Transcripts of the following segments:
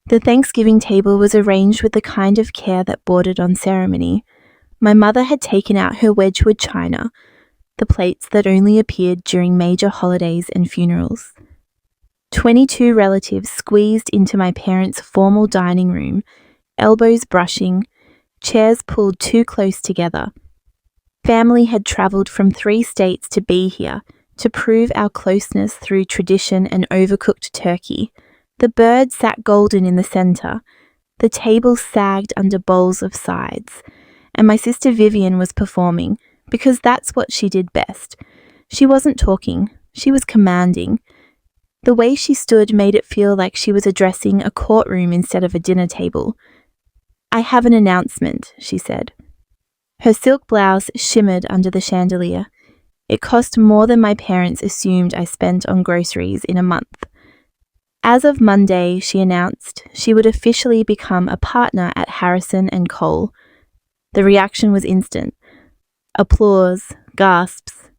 The Thanksgiving table was arranged with the kind of care that bordered on ceremony. My mother had taken out her Wedgwood china, the plates that only appeared during major holidays and funerals. 22 relatives squeezed into my parents' formal dining room, elbows brushing, chairs pulled too close together. Family had travelled from 3 states to be here, to prove our closeness through tradition and overcooked turkey. The bird sat golden in the centre. The table sagged under bowls of sides. And my sister Vivian was performing, because that's what she did best. She wasn't talking, she was commanding. The way she stood made it feel like she was addressing a courtroom instead of a dinner table. "I have an announcement," she said. Her silk blouse shimmered under the chandelier. It cost more than my parents assumed I spent on groceries in a month. As of Monday, she announced, she would officially become a partner at Harrison & Cole. The reaction was instant. Applause, gasps.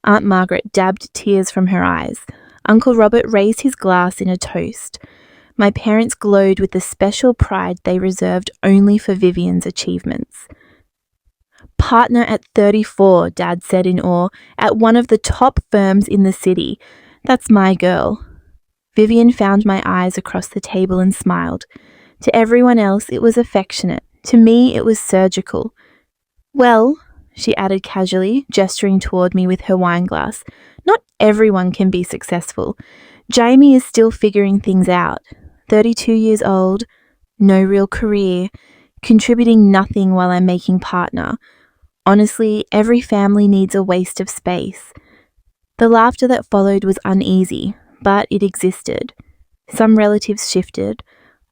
Aunt Margaret dabbed tears from her eyes. Uncle Robert raised his glass in a toast. My parents glowed with the special pride they reserved only for Vivian's achievements. "Partner at 34, Dad said in awe, at one of the top firms in the city. That's my girl." Vivian found my eyes across the table and smiled. To everyone else, it was affectionate. To me, it was surgical. "Well," she added casually, gesturing toward me with her wine glass, "not everyone can be successful. Jamie is still figuring things out. 32 years old, no real career, contributing nothing while I'm making partner. Honestly, every family needs a waste of space." The laughter that followed was uneasy, but it existed. Some relatives shifted.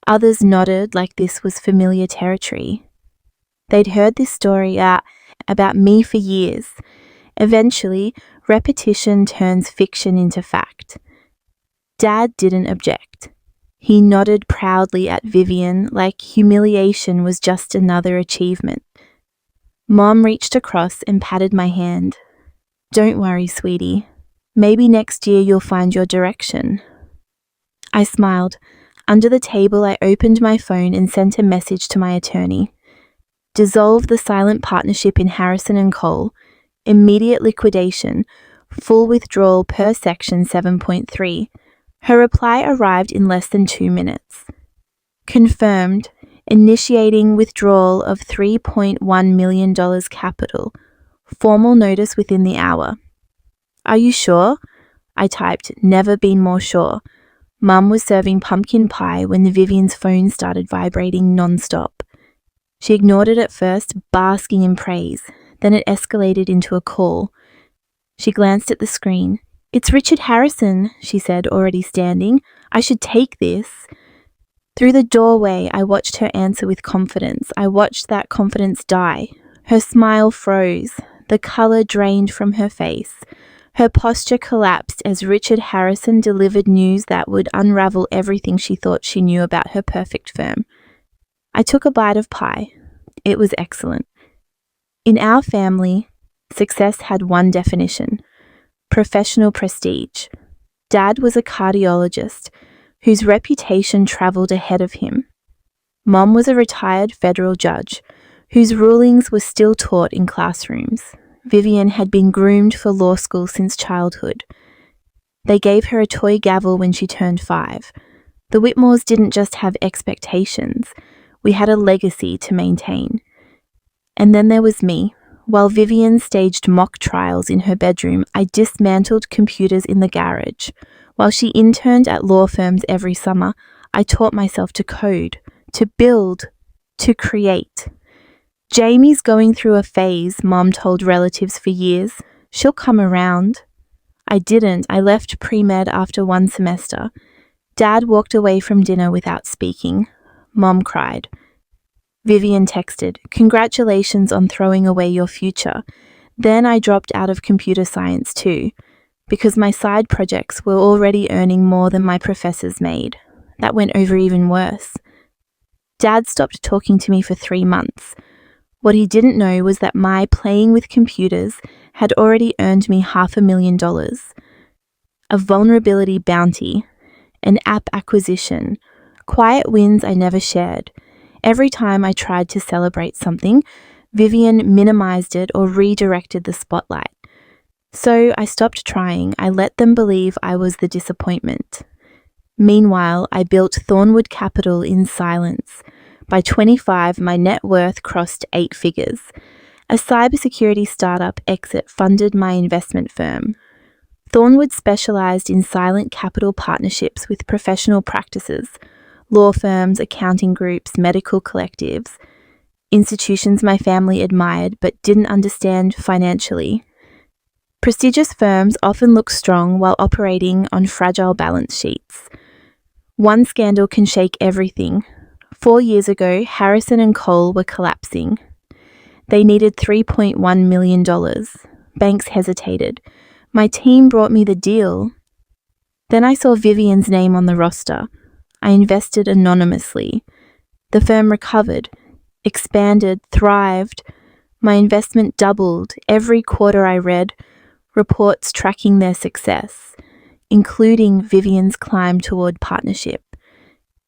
Others nodded like this was familiar territory. They'd heard this story about me for years. Eventually, repetition turns fiction into fact. Dad didn't object. He nodded proudly at Vivian like humiliation was just another achievement. Mom reached across and patted my hand. "Don't worry, sweetie. Maybe next year you'll find your direction." I smiled. Under the table, I opened my phone and sent a message to my attorney. Dissolve the silent partnership in Harrison & Cole. Immediate liquidation. Full withdrawal per Section 7.3. Her reply arrived in less than 2 minutes. Confirmed. Initiating withdrawal of $3.1 million capital. Formal notice within the hour. "Are you sure?" I typed, never been more sure. Mum was serving pumpkin pie when Vivian's phone started vibrating non-stop. She ignored it at first, basking in praise. Then it escalated into a call. She glanced at the screen. "It's Richard Harrison," she said, already standing. "I should take this." Through the doorway, I watched her answer with confidence. I watched that confidence die. Her smile froze. The colour drained from her face. Her posture collapsed as Richard Harrison delivered news that would unravel everything she thought she knew about her perfect firm. I took a bite of pie. It was excellent. In our family, success had one definition: professional prestige. Dad was a cardiologist whose reputation travelled ahead of him. Mom was a retired federal judge whose rulings were still taught in classrooms. Vivian had been groomed for law school since childhood. They gave her a toy gavel when she turned 5. The Whitmores didn't just have expectations. We had a legacy to maintain. And then there was me. While Vivian staged mock trials in her bedroom, I dismantled computers in the garage. While she interned at law firms every summer, I taught myself to code, to build, to create. "Jamie's going through a phase," Mom told relatives for years. "She'll come around." I didn't. I left pre-med after 1 semester. Dad walked away from dinner without speaking. Mom cried. Vivian texted, "Congratulations on throwing away your future." Then I dropped out of computer science too, because my side projects were already earning more than my professors made. That went over even worse. Dad stopped talking to me for 3 months. What he didn't know was that my playing with computers had already earned me $500,000. A vulnerability bounty, an app acquisition, Quiet wins I never shared. Every time I tried to celebrate something, Vivian minimized it or redirected the spotlight. So I stopped trying. I let them believe I was the disappointment. Meanwhile, I built Thornwood Capital in silence. By 25, my net worth crossed 8 figures. A cybersecurity startup exit funded my investment firm. Thornwood specialized in silent capital partnerships with professional practices, law firms, accounting groups, medical collectives, institutions my family admired but didn't understand financially. Prestigious firms often look strong while operating on fragile balance sheets. One scandal can shake everything. 4 years ago, Harrison and Cole were collapsing. They needed $3.1 million. Banks hesitated. My team brought me the deal. Then I saw Vivian's name on the roster. I invested anonymously. The firm recovered, expanded, thrived. My investment doubled. Every quarter I read reports tracking their success, including Vivian's climb toward partnership.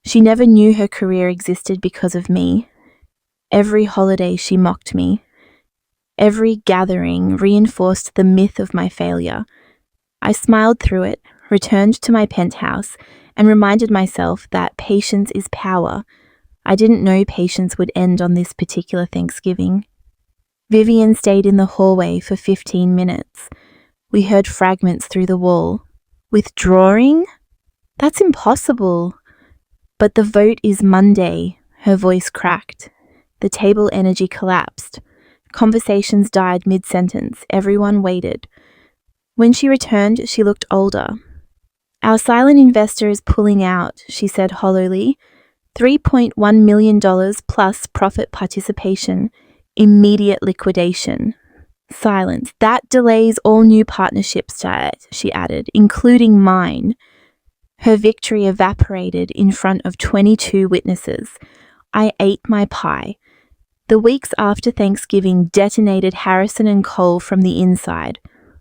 She never knew her career existed because of me. Every holiday she mocked me. Every gathering reinforced the myth of my failure. I smiled through it, returned to my penthouse, and reminded myself that patience is power. I didn't know patience would end on this particular Thanksgiving. Vivian stayed in the hallway for 15 minutes. We heard fragments through the wall. Withdrawing? That's impossible. But the vote is Monday. Her voice cracked. The table energy collapsed. Conversations died mid-sentence. Everyone waited. When she returned, she looked older. Our silent investor is pulling out, she said hollowly. $3.1 million plus profit participation. Immediate liquidation. Silence. That delays all new partnerships, she added, including mine. Her victory evaporated in front of 22 witnesses. I ate my pie. The weeks after Thanksgiving detonated Harrison and Cole from the inside.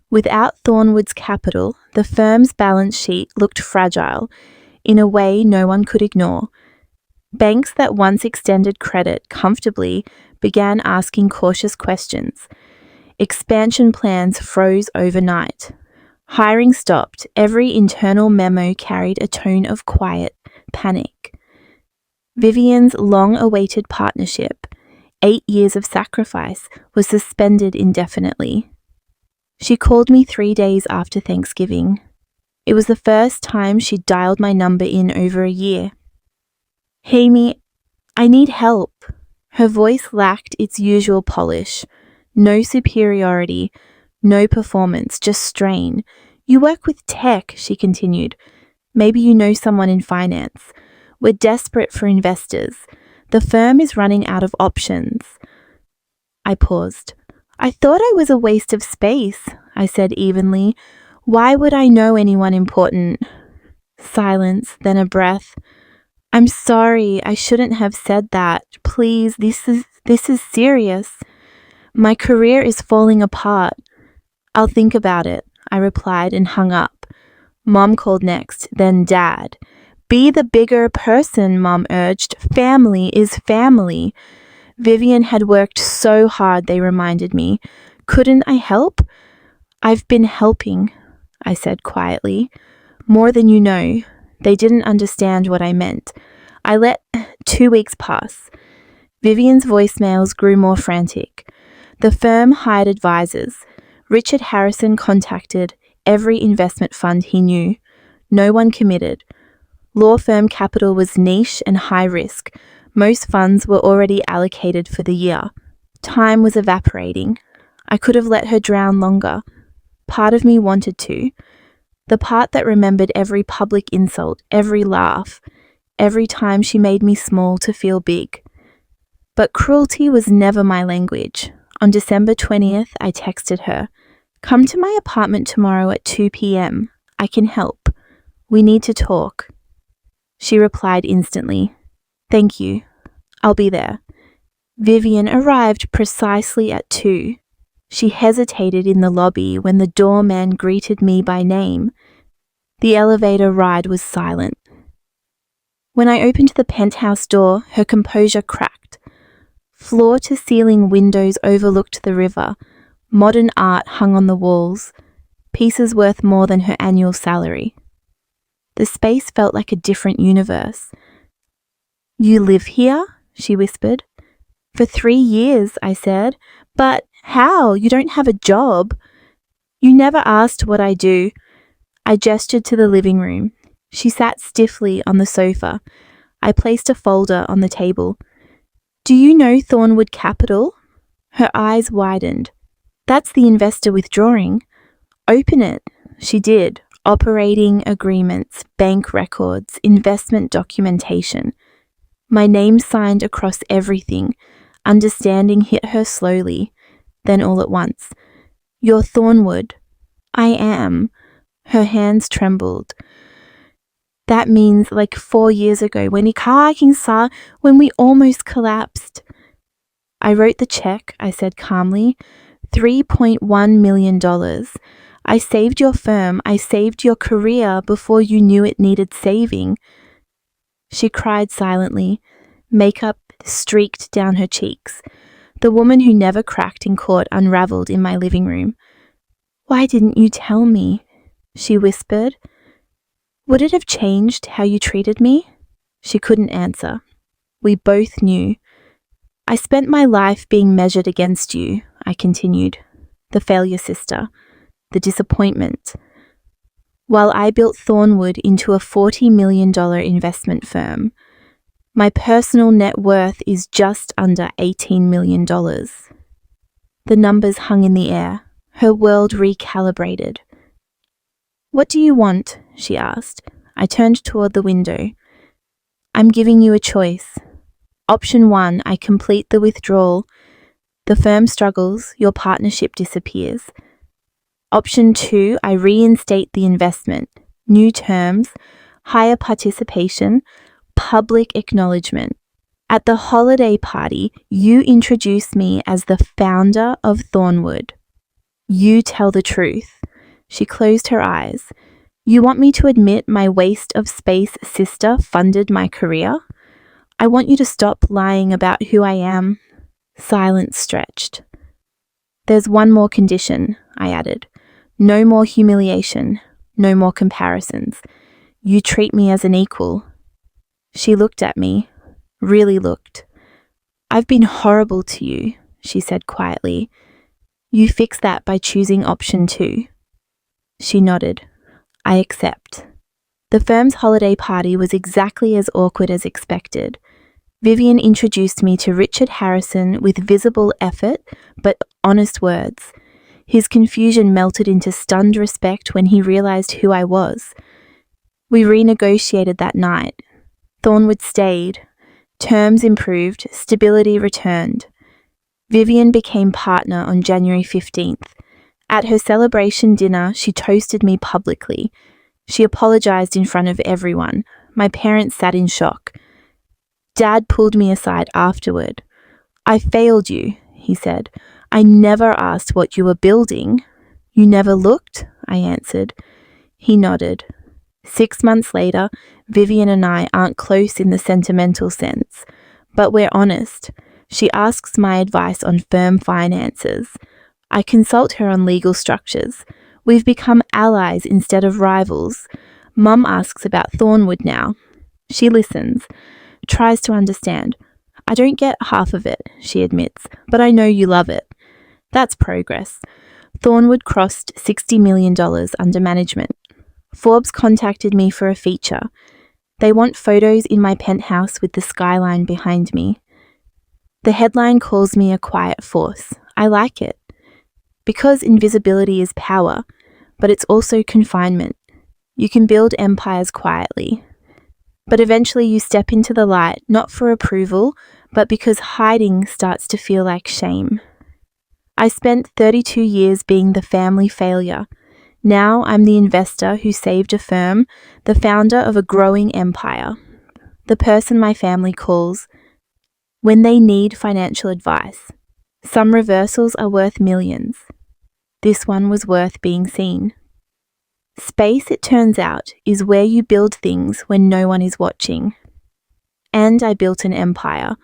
Without Thornwood's capital, the firm's balance sheet looked fragile, in a way no one could ignore. Banks that once extended credit comfortably began asking cautious questions. Expansion plans froze overnight. Hiring stopped. Every internal memo carried a tone of quiet panic. Vivian's long-awaited partnership, 8 years of sacrifice, was suspended indefinitely. She called me 3 days after Thanksgiving. It was the first time she'd dialed my number in over a year. "Hey, me, I need help." Her voice lacked its usual polish. No superiority, no performance, just strain. "You work with tech," she continued. "Maybe you know someone in finance. We're desperate for investors. The firm is running out of options." I paused. "I thought I was a waste of space," I said evenly. "Why would I know anyone important?" Silence, then a breath. "I'm sorry, I shouldn't have said that. Please, this is serious. My career is falling apart." "I'll think about it," I replied and hung up. Mom called next, then Dad. "Be the bigger person," Mom urged. "Family is family." Vivian had worked so hard, they reminded me. Couldn't I help? "I've been helping," I said quietly. "More than you know." They didn't understand what I meant. I let 2 weeks pass. Vivian's voicemails grew more frantic. The firm hired advisors. Richard Harrison contacted every investment fund he knew. No one committed. Law firm capital was niche and high risk. Most funds were already allocated for the year. Time was evaporating. I could have let her drown longer. Part of me wanted to. The part that remembered every public insult, every laugh, every time she made me small to feel big. But cruelty was never my language. On December 20th, I texted her, "Come to my apartment tomorrow at 2 p.m. I can help. We need to talk." She replied instantly, "Thank you. I'll be there." Vivian arrived precisely at 2. She hesitated in the lobby when the doorman greeted me by name. The elevator ride was silent. When I opened the penthouse door, her composure cracked. Floor-to-ceiling windows overlooked the river. Modern art hung on the walls, pieces worth more than her annual salary. The space felt like a different universe. "You live here?" she whispered. "For 3 years," I said. "But how? You don't have a job." "You never asked what I do." I gestured to the living room. She sat stiffly on the sofa. I placed a folder on the table. "Do you know Thornwood Capital?" Her eyes widened. "That's the investor withdrawing." "Open it." She did. Operating agreements, bank records, investment documentation. My name signed across everything. Understanding hit her slowly, then all at once. "You're Thornwood." "I am." Her hands trembled. "That means like 4 years ago when when we almost collapsed." "I wrote the check," I said calmly. $3.1 million. I saved your firm. I saved your career before you knew it needed saving." She cried silently. Makeup streaked down her cheeks. The woman who never cracked in court unraveled in my living room. "Why didn't you tell me?" she whispered. "Would it have changed how you treated me?" She couldn't answer. We both knew. "I spent my life being measured against you," I continued. "The failure sister. The disappointment. While I built Thornwood into a $40 million investment firm. My personal net worth is just under $18 million. The numbers hung in the air. Her world recalibrated. "What do you want?" she asked. I turned toward the window. "I'm giving you a choice. Option 1, I complete the withdrawal. The firm struggles, your partnership disappears. Option 2, I reinstate the investment. New terms, higher participation, public acknowledgement. At the holiday party, you introduce me as the founder of Thornwood. You tell the truth." She closed her eyes. "You want me to admit my waste of space sister funded my career? I want you to stop lying about who I am." Silence stretched. "There's one more condition," I added. "No more humiliation, no more comparisons. You treat me as an equal." She looked at me, really looked. "I've been horrible to you," she said quietly. "You fix that by choosing option 2. She nodded. "I accept." The firm's holiday party was exactly as awkward as expected. Vivian introduced me to Richard Harrison with visible effort, but honest words. His confusion melted into stunned respect when he realized who I was. We renegotiated that night. Thornwood stayed. Terms improved, stability returned. Vivian became partner on January 15th. At her celebration dinner, she toasted me publicly. She apologized in front of everyone. My parents sat in shock. Dad pulled me aside afterward. "I failed you," he said. "I never asked what you were building." "You never looked?" I answered. He nodded. 6 months later, Vivian and I aren't close in the sentimental sense, but we're honest. She asks my advice on firm finances. I consult her on legal structures. We've become allies instead of rivals. Mum asks about Thornwood now. She listens, tries to understand. "I don't get half of it," she admits, "but I know you love it." That's progress. Thornwood crossed $60 million under management. Forbes contacted me for a feature. They want photos in my penthouse with the skyline behind me. The headline calls me a quiet force. I like it. Because invisibility is power, but it's also confinement. You can build empires quietly. But eventually you step into the light, not for approval, but because hiding starts to feel like shame. I spent 32 years being the family failure. Now I'm the investor who saved a firm, the founder of a growing empire, the person my family calls when they need financial advice. Some reversals are worth millions. This one was worth being seen. Space, it turns out, is where you build things when no one is watching. and I built an empire.